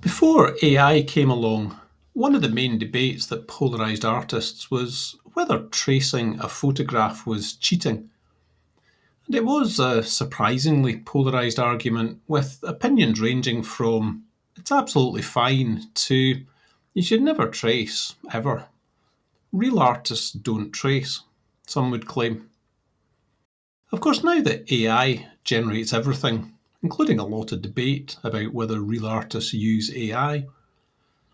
Before AI came along, one of the main debates that polarised artists was whether tracing a photograph was cheating. And it was a surprisingly polarised argument, with opinions ranging from it's absolutely fine to you should never trace, ever. Real artists don't trace, some would claim. Of course, now that AI generates everything, including a lot of debate about whether real artists use AI,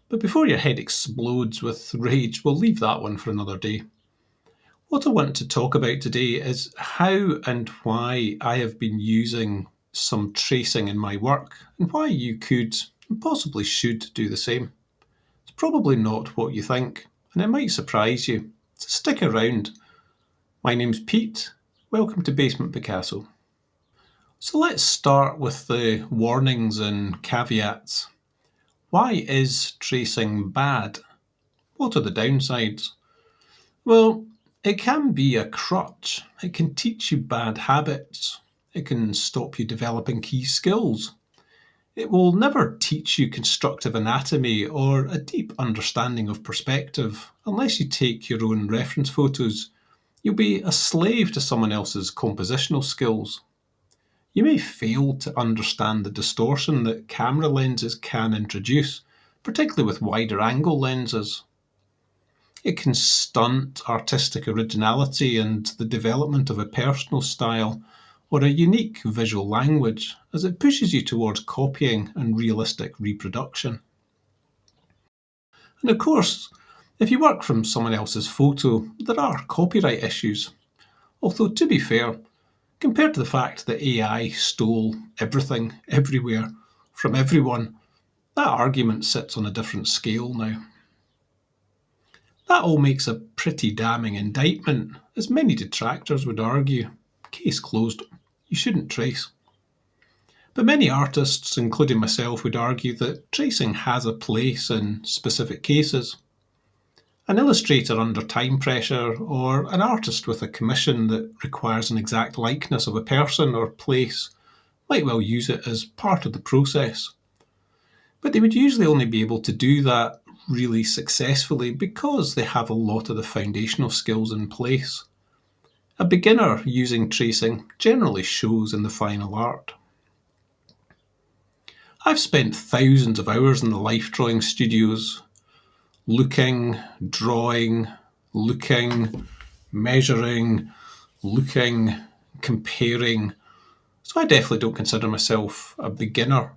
but before your head explodes with rage, we'll leave that one for another day. What I want to talk about today is how and why I have been using some tracing in my work and why you could and possibly should do the same. It's probably not what you think, and it might surprise you. So stick around. My name's Pete. Welcome to Basement Picasso. So let's start with the warnings and caveats. Why is tracing bad? What are the downsides? Well, it can be a crutch. It can teach you bad habits. It can stop you developing key skills. It will never teach you constructive anatomy or a deep understanding of perspective unless you take your own reference photos. You'll be a slave to someone else's compositional skills. You may fail to understand the distortion that camera lenses can introduce, particularly with wider angle lenses. It can stunt artistic originality and the development of a personal style or a unique visual language as it pushes you towards copying and realistic reproduction. And of course, if you work from someone else's photo, there are copyright issues. Although, to be fair, compared to the fact that AI stole everything, everywhere, from everyone, that argument sits on a different scale now. That all makes a pretty damning indictment, as many detractors would argue. Case closed. You shouldn't trace. But many artists, including myself, would argue that tracing has a place in specific cases. An illustrator under time pressure, or an artist with a commission that requires an exact likeness of a person or place, might well use it as part of the process. But they would usually only be able to do that really successfully because they have a lot of the foundational skills in place. A beginner using tracing generally shows in the final art. I've spent thousands of hours in the life drawing studios, looking, drawing, looking, measuring, looking, comparing. So I definitely don't consider myself a beginner.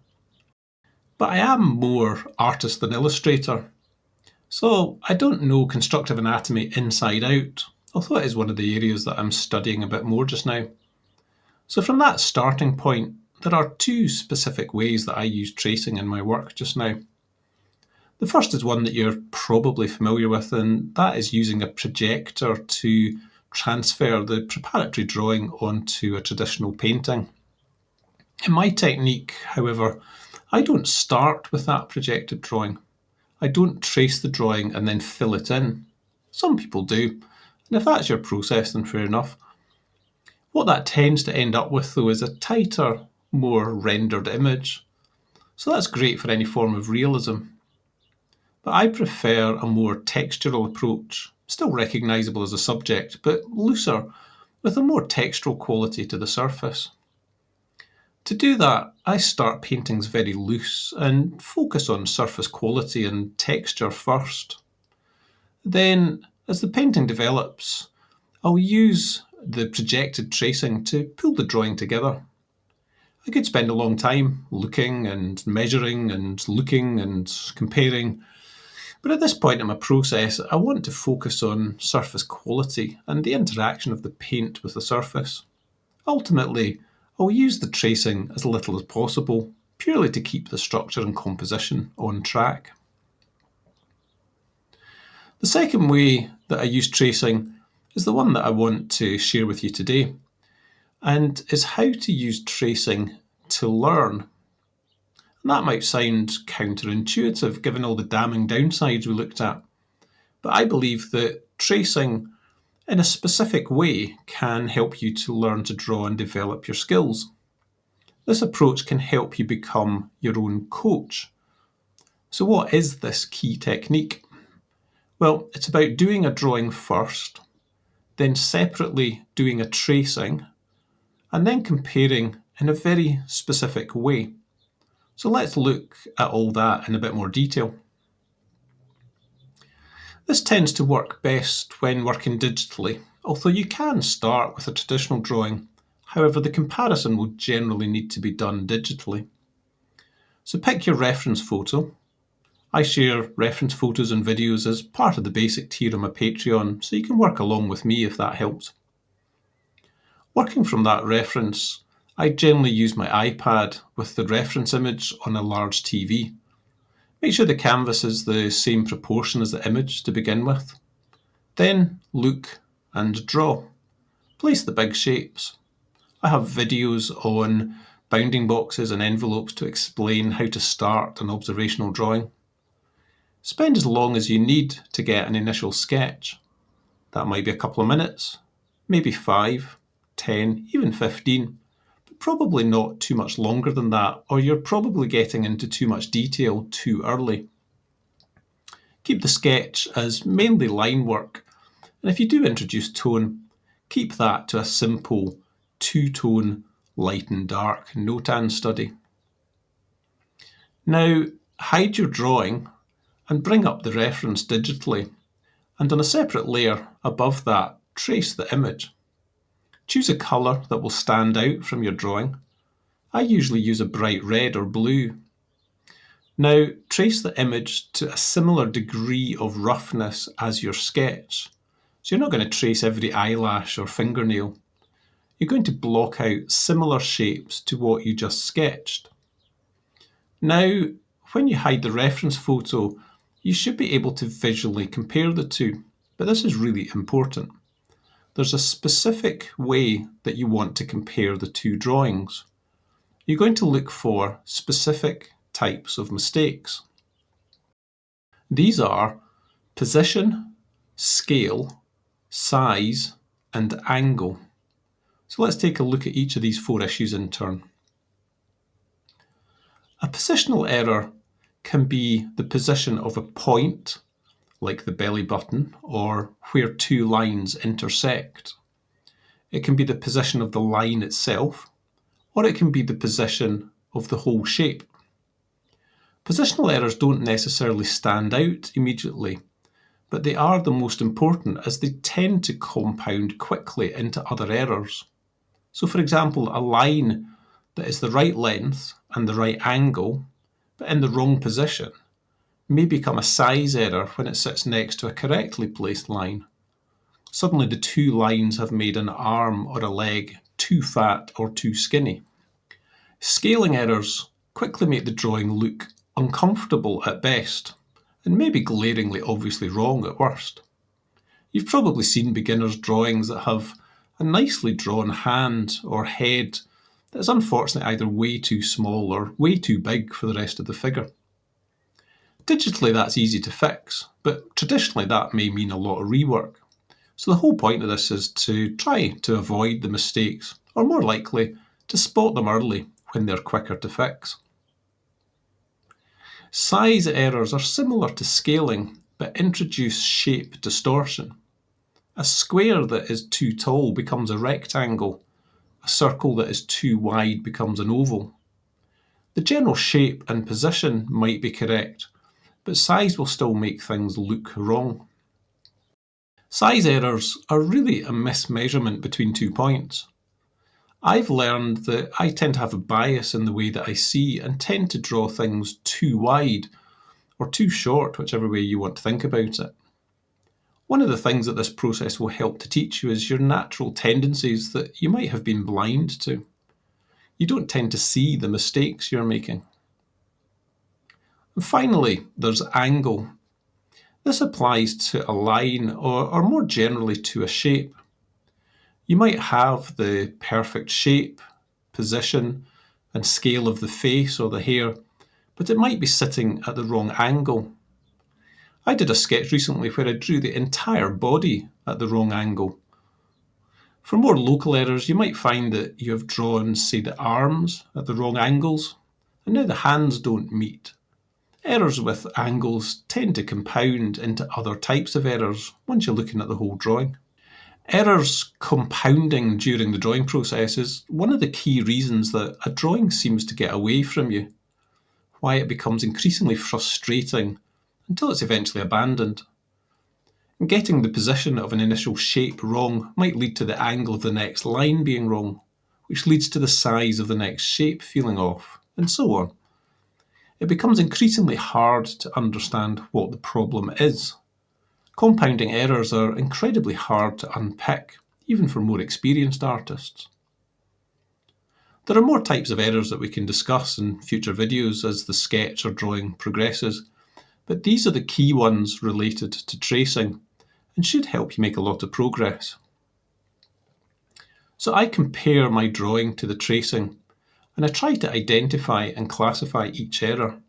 But I am more artist than illustrator. So I don't know constructive anatomy inside out, although it is one of the areas that I'm studying a bit more just now. So from that starting point, there are two specific ways that I use tracing in my work just now. The first is one that you're probably familiar with, and that is using a projector to transfer the preparatory drawing onto a traditional painting. In my technique, however, I don't start with that projected drawing. I don't trace the drawing and then fill it in. Some people do, and if that's your process, then fair enough. What that tends to end up with, though, is a tighter, more rendered image. So that's great for any form of realism. But I prefer a more textural approach, still recognisable as a subject, but looser, with a more textural quality to the surface. To do that, I start paintings very loose and focus on surface quality and texture first. Then, as the painting develops, I'll use the projected tracing to pull the drawing together. I could spend a long time looking and measuring and looking and comparing, but at this point in my process, I want to focus on surface quality and the interaction of the paint with the surface. Ultimately, I'll use the tracing as little as possible, purely to keep the structure and composition on track. The second way that I use tracing is the one that I want to share with you today, and is how to use tracing to learn. And that might sound counterintuitive given all the damning downsides we looked at, but I believe that tracing in a specific way can help you to learn to draw and develop your skills. This approach can help you become your own coach. So what is this key technique? Well, it's about doing a drawing first, then separately doing a tracing, and then comparing in a very specific way. So let's look at all that in a bit more detail. This tends to work best when working digitally, although you can start with a traditional drawing. However, the comparison will generally need to be done digitally. So pick your reference photo. I share reference photos and videos as part of the basic tier on my Patreon, so you can work along with me if that helps. Working from that reference, I generally use my iPad with the reference image on a large TV. Make sure the canvas is the same proportion as the image to begin with. Then look and draw. Place the big shapes. I have videos on bounding boxes and envelopes to explain how to start an observational drawing. Spend as long as you need to get an initial sketch. That might be a couple of minutes, maybe 5, 10, even 15, but probably not too much longer than that, or you're probably getting into too much detail too early. Keep the sketch as mainly line work, and if you do introduce tone, keep that to a simple two-tone light and dark notan study. Now hide your drawing and bring up the reference digitally, and on a separate layer above that, trace the image. Choose a colour that will stand out from your drawing. I usually use a bright red or blue. Now trace the image to a similar degree of roughness as your sketch. So you're not going to trace every eyelash or fingernail. You're going to block out similar shapes to what you just sketched. Now, when you hide the reference photo, you should be able to visually compare the two, but this is really important. There's a specific way that you want to compare the two drawings. You're going to look for specific types of mistakes. These are position, scale, size, and angle. So let's take a look at each of these 4 issues in turn. A positional error can be the position of a point, like the belly button, or where 2 lines intersect. It can be the position of the line itself, or it can be the position of the whole shape. Positional errors don't necessarily stand out immediately, but they are the most important as they tend to compound quickly into other errors. So for example, a line that is the right length and the right angle, but in the wrong position, may become a size error when it sits next to a correctly placed line. Suddenly the 2 lines have made an arm or a leg too fat or too skinny. Scaling errors quickly make the drawing look uncomfortable at best, and maybe glaringly obviously wrong at worst. You've probably seen beginners' drawings that have a nicely drawn hand or head that is unfortunately either way too small or way too big for the rest of the figure. Digitally that's easy to fix, but traditionally that may mean a lot of rework. So the whole point of this is to try to avoid the mistakes, or more likely, to spot them early when they're quicker to fix. Size errors are similar to scaling, but introduce shape distortion. A square that is too tall becomes a rectangle. A circle that is too wide becomes an oval. The general shape and position might be correct, but size will still make things look wrong. Size errors are really a mismeasurement between 2 points. I've learned that I tend to have a bias in the way that I see and tend to draw things too wide or too short, whichever way you want to think about it. One of the things that this process will help to teach you is your natural tendencies that you might have been blind to. You don't tend to see the mistakes you're making. And finally, there's angle. This applies to a line or more generally to a shape. You might have the perfect shape, position, and scale of the face or the hair, but it might be sitting at the wrong angle. I did a sketch recently where I drew the entire body at the wrong angle. For more local errors, you might find that you have drawn, say, the arms at the wrong angles, and now the hands don't meet. Errors with angles tend to compound into other types of errors once you're looking at the whole drawing. Errors compounding during the drawing process is one of the key reasons that a drawing seems to get away from you, why it becomes increasingly frustrating until it's eventually abandoned. And getting the position of an initial shape wrong might lead to the angle of the next line being wrong, which leads to the size of the next shape feeling off, and so on. It becomes increasingly hard to understand what the problem is. Compounding errors are incredibly hard to unpick, even for more experienced artists. There are more types of errors that we can discuss in future videos as the sketch or drawing progresses, but these are the key ones related to tracing and should help you make a lot of progress. So I compare my drawing to the tracing, and I try to identify and classify each error,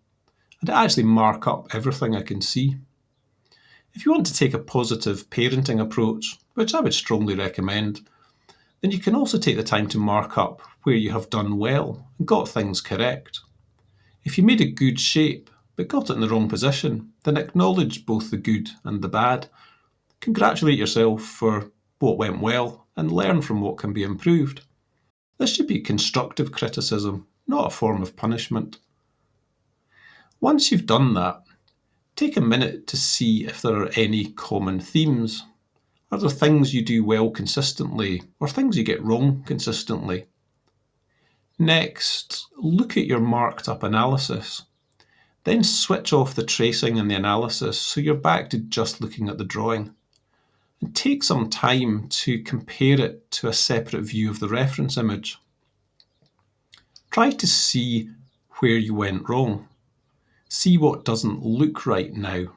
and I actually mark up everything I can see. If you want to take a positive parenting approach, which I would strongly recommend, then you can also take the time to mark up where you have done well and got things correct. If you made a good shape but got it in the wrong position, then acknowledge both the good and the bad. Congratulate yourself for what went well and learn from what can be improved. This should be constructive criticism, not a form of punishment. Once you've done that, take a minute to see if there are any common themes. Are there things you do well consistently or things you get wrong consistently? Next, look at your marked up analysis. Then switch off the tracing and the analysis so you're back to just looking at the drawing. And take some time to compare it to a separate view of the reference image. Try to see where you went wrong. See what doesn't look right now.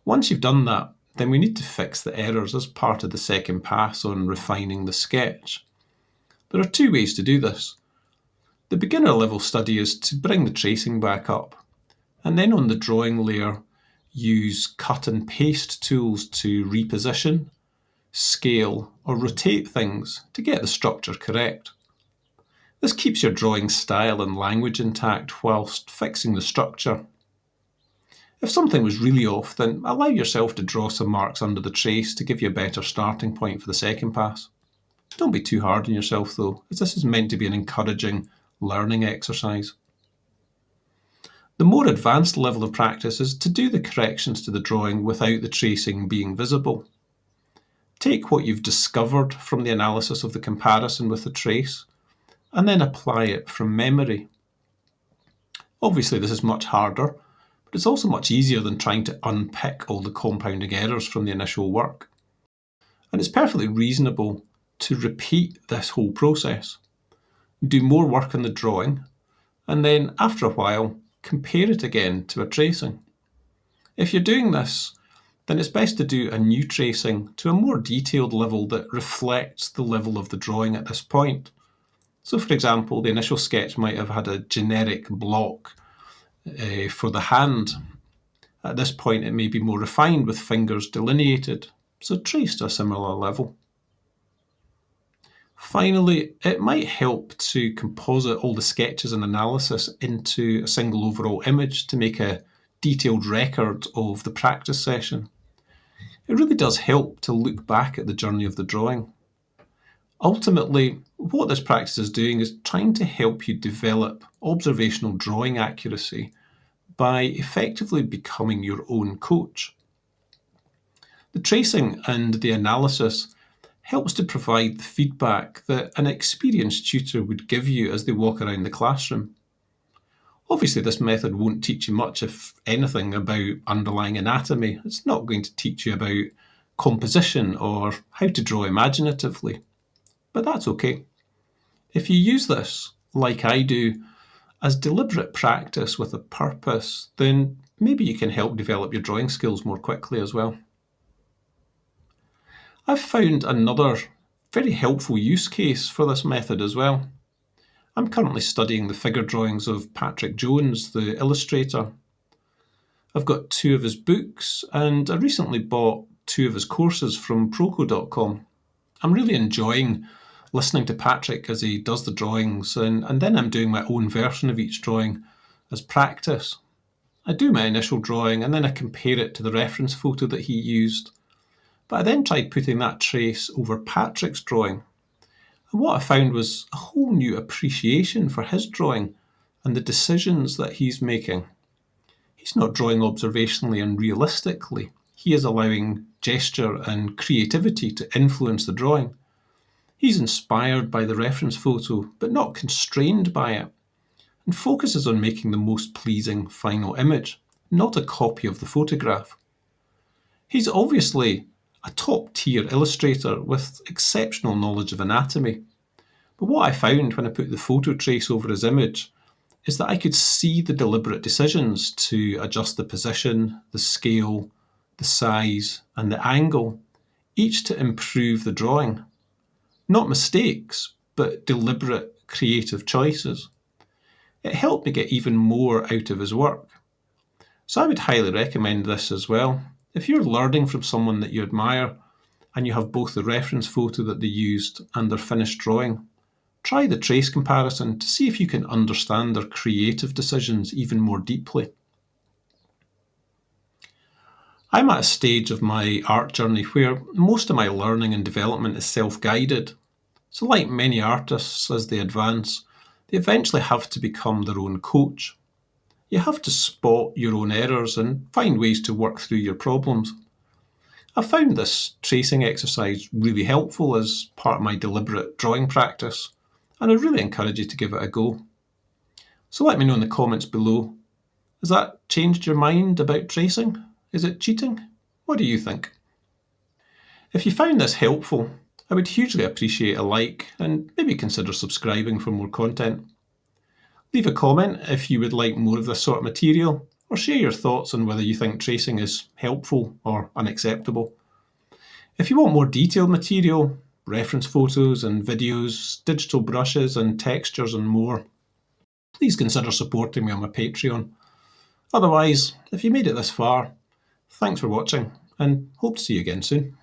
Once you've done that, then we need to fix the errors as part of the second pass on refining the sketch. There are two ways to do this. The beginner level study is to bring the tracing back up, and then on the drawing layer, use cut and paste tools to reposition, scale, or rotate things to get the structure correct. This keeps your drawing style and language intact whilst fixing the structure. If something was really off, then allow yourself to draw some marks under the trace to give you a better starting point for the second pass. Don't be too hard on yourself though, as this is meant to be an encouraging learning exercise. The more advanced level of practice is to do the corrections to the drawing without the tracing being visible. Take what you've discovered from the analysis of the comparison with the trace, and then apply it from memory. Obviously this is much harder, but it's also much easier than trying to unpick all the compounding errors from the initial work. And it's perfectly reasonable to repeat this whole process. Do more work on the drawing, and then after a while, compare it again to a tracing. If you're doing this, then it's best to do a new tracing to a more detailed level that reflects the level of the drawing at this point. So for example, the initial sketch might have had a generic block for the hand. At this point, it may be more refined with fingers delineated, so trace to a similar level. Finally, it might help to composite all the sketches and analysis into a single overall image to make a detailed record of the practice session. It really does help to look back at the journey of the drawing. Ultimately, what this practice is doing is trying to help you develop observational drawing accuracy by effectively becoming your own coach. The tracing and the analysis helps to provide the feedback that an experienced tutor would give you as they walk around the classroom. Obviously, this method won't teach you much, if anything, about underlying anatomy. It's not going to teach you about composition or how to draw imaginatively. But that's okay. If you use this, like I do, as deliberate practice with a purpose, then maybe you can help develop your drawing skills more quickly as well. I've found another very helpful use case for this method as well. I'm currently studying the figure drawings of Patrick Jones, the illustrator. I've got 2 of his books, and I recently bought 2 of his courses from Proko.com. I'm really enjoying listening to Patrick as he does the drawings, and then I'm doing my own version of each drawing as practice. I do my initial drawing and then I compare it to the reference photo that he used. But I then tried putting that trace over Patrick's drawing. And what I found was a whole new appreciation for his drawing and the decisions that he's making. He's not drawing observationally and realistically. He is allowing gesture and creativity to influence the drawing. He's inspired by the reference photo, but not constrained by it, and focuses on making the most pleasing final image, not a copy of the photograph. He's obviously a top-tier illustrator with exceptional knowledge of anatomy. But what I found when I put the photo trace over his image is that I could see the deliberate decisions to adjust the position, the scale, the size, and the angle, each to improve the drawing. Not mistakes, but deliberate creative choices. It helped me get even more out of his work. So I would highly recommend this as well. If you're learning from someone that you admire and you have both the reference photo that they used and their finished drawing, try the trace comparison to see if you can understand their creative decisions even more deeply. I'm at a stage of my art journey where most of my learning and development is self-guided. So like many artists, as they advance, they eventually have to become their own coach. You have to spot your own errors and find ways to work through your problems. I found this tracing exercise really helpful as part of my deliberate drawing practice, and I really encourage you to give it a go. So let me know in the comments below. Has that changed your mind about tracing? Is it cheating? What do you think? If you found this helpful, I would hugely appreciate a like and maybe consider subscribing for more content. Leave a comment if you would like more of this sort of material, or share your thoughts on whether you think tracing is helpful or unacceptable. If you want more detailed material, reference photos and videos, digital brushes and textures and more, please consider supporting me on my Patreon. Otherwise, if you made it this far, thanks for watching and hope to see you again soon.